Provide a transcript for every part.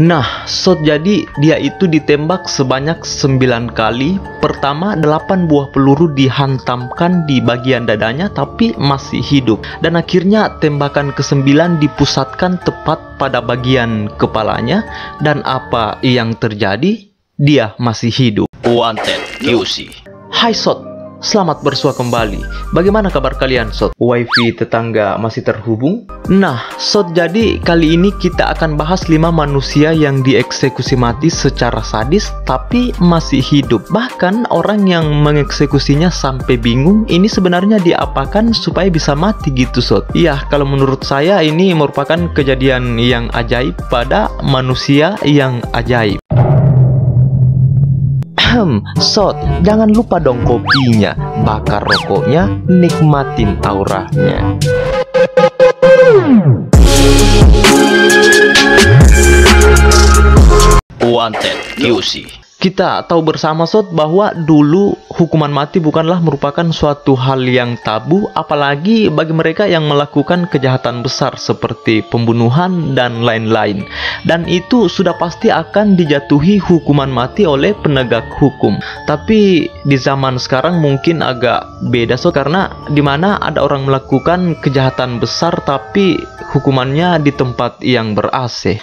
Nah, jadi dia itu ditembak sebanyak 9 kali. Pertama, 8 buah peluru dihantamkan di bagian dadanya tapi masih hidup. Dan akhirnya tembakan ke-9 dipusatkan tepat pada bagian kepalanya. Dan apa yang terjadi? Dia masih hidup. Wanted QC. Hai Sot, selamat bersua kembali. Bagaimana kabar kalian Sot? Wifi tetangga masih terhubung? Nah Sot, jadi kali ini kita akan bahas 5 manusia yang dieksekusi mati secara sadis tapi masih hidup. Bahkan orang yang mengeksekusinya sampai bingung ini sebenarnya diapakan supaya bisa mati gitu Sot. Ya, kalau menurut saya ini merupakan kejadian yang ajaib pada manusia yang ajaib. Sot, jangan lupa dong kopinya, bakar rokoknya, nikmatin auranya. Wanted QC. Kita tahu bersama Sot bahwa dulu hukuman mati bukanlah merupakan suatu hal yang tabu, apalagi bagi mereka yang melakukan kejahatan besar seperti pembunuhan dan lain-lain. Dan itu sudah pasti akan dijatuhi hukuman mati oleh penegak hukum. Tapi di zaman sekarang mungkin agak beda Sot, karena dimana ada orang melakukan kejahatan besar tapi hukumannya di tempat yang ber-AC.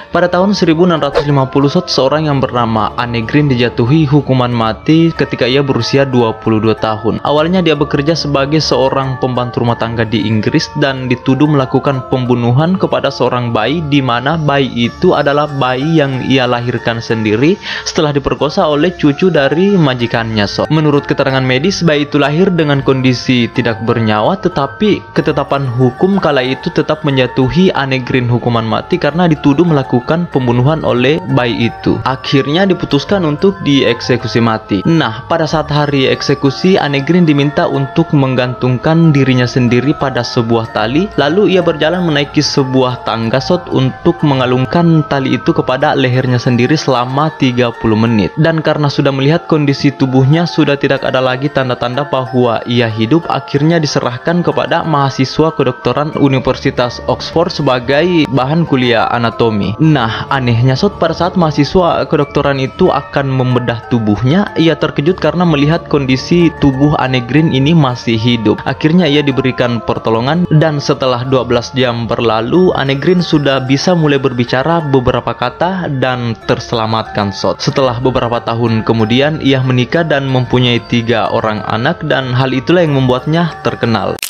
Pada tahun 1650 Sot, seorang yang bernama Anne Green dijatuhi hukuman mati ketika ia berusia 22 tahun. Awalnya dia bekerja sebagai seorang pembantu rumah tangga di Inggris dan dituduh melakukan pembunuhan kepada seorang bayi, di mana bayi itu adalah bayi yang ia lahirkan sendiri setelah diperkosa oleh cucu dari majikannya Sot. Menurut keterangan medis, bayi itu lahir dengan kondisi tidak bernyawa, tetapi ketetapan hukum kala itu tetap menjatuhi Anne Green hukuman mati karena dituduh melakukan pembunuhan oleh bayi itu. Akhirnya diputuskan untuk dieksekusi mati. Nah, pada saat hari eksekusi, Anne Green diminta untuk menggantungkan dirinya sendiri pada sebuah tali. Lalu ia berjalan menaiki sebuah tangga Sot untuk mengalungkan tali itu kepada lehernya sendiri selama 30 menit. Dan karena sudah melihat kondisi tubuhnya sudah tidak ada lagi tanda-tanda bahwa ia hidup, akhirnya diserahkan kepada mahasiswa kedokteran Universitas Oxford sebagai bahan kuliah anatomi. Nah, anehnya Sot, pada saat mahasiswa kedokteran itu akan membedah tubuhnya, ia terkejut karena melihat kondisi tubuh Anne Green ini masih hidup. Akhirnya ia diberikan pertolongan dan setelah 12 jam berlalu, Anne Green sudah bisa mulai berbicara beberapa kata dan terselamatkan Sot. Setelah beberapa tahun kemudian, ia menikah dan mempunyai 3 orang anak, dan hal itulah yang membuatnya terkenal.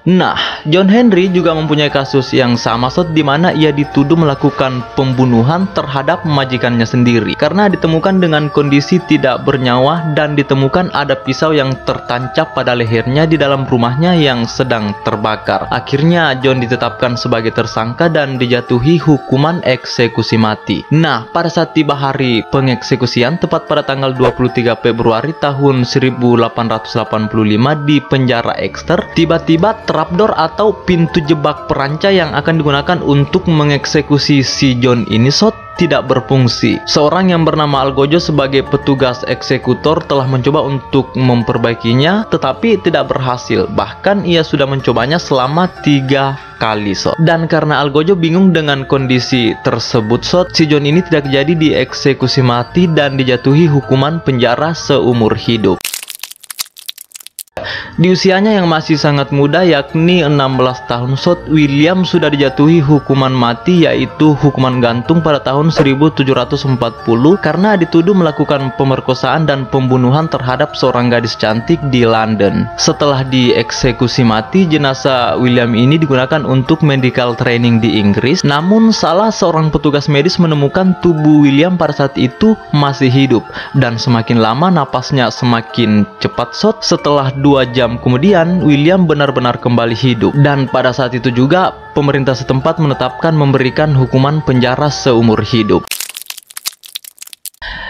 Nah, John Henry juga mempunyai kasus yang sama Sot, di mana ia dituduh melakukan pembunuhan terhadap majikannya sendiri karena ditemukan dengan kondisi tidak bernyawa dan ditemukan ada pisau yang tertancap pada lehernya di dalam rumahnya yang sedang terbakar. Akhirnya John ditetapkan sebagai tersangka dan dijatuhi hukuman eksekusi mati. Nah, pada saat tiba hari pengeksekusian tepat pada tanggal 23 Februari tahun 1885 di penjara Exeter, tiba-tiba trapdoor atau pintu jebak perancai yang akan digunakan untuk mengeksekusi si John ini Sot tidak berfungsi. Seorang yang bernama Algojo sebagai petugas eksekutor telah mencoba untuk memperbaikinya tetapi tidak berhasil. Bahkan ia sudah mencobanya selama 3 kali Sot. Dan karena Algojo bingung dengan kondisi tersebut Sot, si John ini tidak jadi dieksekusi mati dan dijatuhi hukuman penjara seumur hidup. Di usianya yang masih sangat muda, yakni 16 tahun Sot, William sudah dijatuhi hukuman mati, yaitu hukuman gantung pada tahun 1740 karena dituduh melakukan pemerkosaan dan pembunuhan terhadap seorang gadis cantik di London. Setelah dieksekusi mati, jenazah William ini digunakan untuk medical training di Inggris. Namun salah seorang petugas medis menemukan tubuh William pada saat itu masih hidup, dan semakin lama napasnya semakin cepat Sot. Setelah 2 jam kemudian, William benar-benar kembali hidup, dan pada saat itu juga pemerintah setempat menetapkan memberikan hukuman penjara seumur hidup.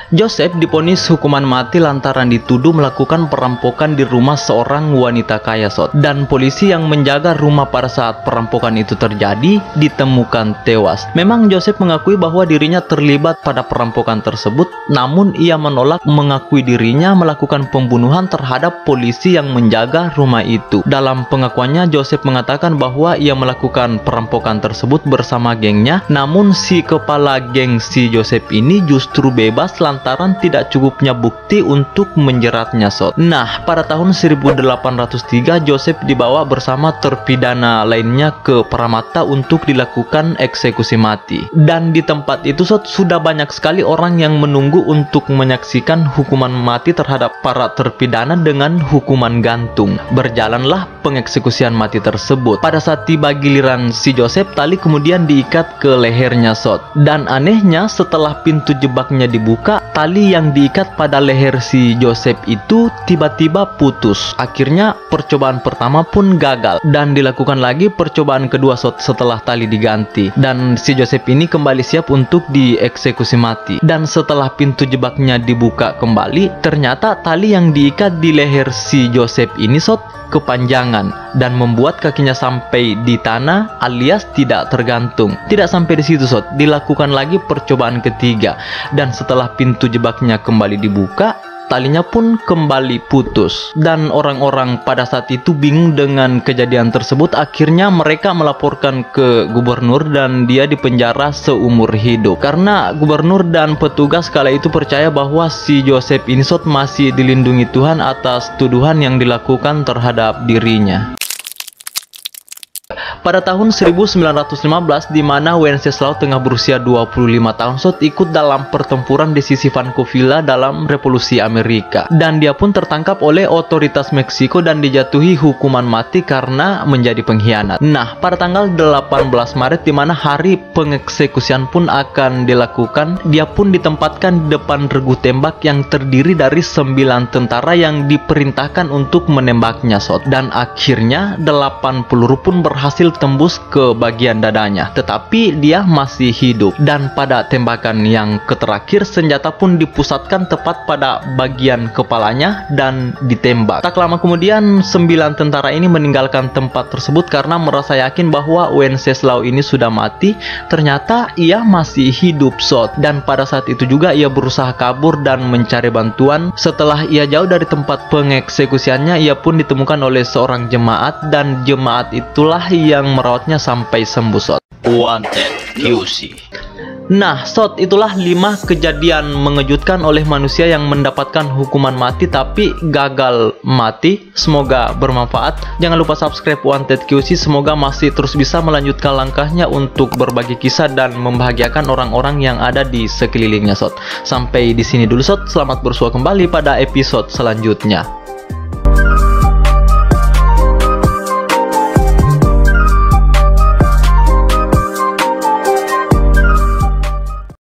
Joseph divonis hukuman mati lantaran dituduh melakukan perampokan di rumah seorang wanita kaya, Sot. Dan polisi yang menjaga rumah pada saat perampokan itu terjadi ditemukan tewas. Memang Joseph mengakui bahwa dirinya terlibat pada perampokan tersebut, namun ia menolak mengakui dirinya melakukan pembunuhan terhadap polisi yang menjaga rumah itu. Dalam pengakuannya, Joseph mengatakan bahwa ia melakukan perampokan tersebut bersama gengnya, namun si kepala geng si Joseph ini justru bebas lantaran tidak cukupnya bukti untuk menjeratnya, Sot. Nah, pada tahun 1803 Joseph dibawa bersama terpidana lainnya ke Pramata untuk dilakukan eksekusi mati. Dan di tempat itu, Sot, sudah banyak sekali orang yang menunggu untuk menyaksikan hukuman mati terhadap para terpidana dengan hukuman gantung. Berjalanlah pengeksekusian mati tersebut. Pada saat tiba giliran si Joseph, tali kemudian diikat ke lehernya, Sot. Dan anehnya, setelah pintu jebaknya dibuka, tali yang diikat pada leher si Joseph itu tiba-tiba putus. Akhirnya percobaan pertama pun gagal dan dilakukan lagi percobaan kedua, Sot, setelah tali diganti. Dan si Joseph ini kembali siap untuk dieksekusi mati. Dan setelah pintu jebaknya dibuka kembali, ternyata tali yang diikat di leher si Joseph ini, Sot, kepanjangan dan membuat kakinya sampai di tanah alias tidak tergantung. Tidak sampai di situ, Sot, dilakukan lagi percobaan ketiga. Dan setelah pintu jebaknya kembali dibuka, talinya pun kembali putus. Dan orang-orang pada saat itu bingung dengan kejadian tersebut. Akhirnya mereka melaporkan ke gubernur dan dia dipenjara seumur hidup. Karena gubernur dan petugas kala itu percaya bahwa si Joseph ini, Sot, masih dilindungi Tuhan atas tuduhan yang dilakukan terhadap dirinya. Pada tahun 1915, di mana Wenceslao tengah berusia 25 tahun, Sot, ikut dalam pertempuran di sisi Vancouver dalam Revolusi Amerika. Dan dia pun tertangkap oleh otoritas Meksiko dan dijatuhi hukuman mati karena menjadi pengkhianat. Nah, pada tanggal 18 Maret, di mana hari pengeksekusian pun akan dilakukan, dia pun ditempatkan di depan regu tembak yang terdiri dari 9 tentara yang diperintahkan untuk menembaknya, Sot. Dan akhirnya 8 peluru pun berhasil tembus ke bagian dadanya, tetapi dia masih hidup. Dan pada tembakan yang terakhir, senjata pun dipusatkan tepat pada bagian kepalanya dan ditembak. Tak lama kemudian 9 tentara ini meninggalkan tempat tersebut karena merasa yakin bahwa Wenceslao ini sudah mati. Ternyata ia masih hidup, Sot. Dan pada saat itu juga ia berusaha kabur dan mencari bantuan. Setelah ia jauh dari tempat pengeksekusiannya, ia pun ditemukan oleh seorang jemaat, dan jemaat itulah yang merawatnya sampai sembuh, Sot. Wanted QC. Nah, Sot, itulah 5 kejadian mengejutkan oleh manusia yang mendapatkan hukuman mati tapi gagal mati. Semoga bermanfaat. Jangan lupa subscribe Wanted QC. Semoga masih terus bisa melanjutkan langkahnya untuk berbagi kisah dan membahagiakan orang-orang yang ada di sekelilingnya, Sot. Sampai di sini dulu, Sot. Selamat bersua kembali pada episode selanjutnya.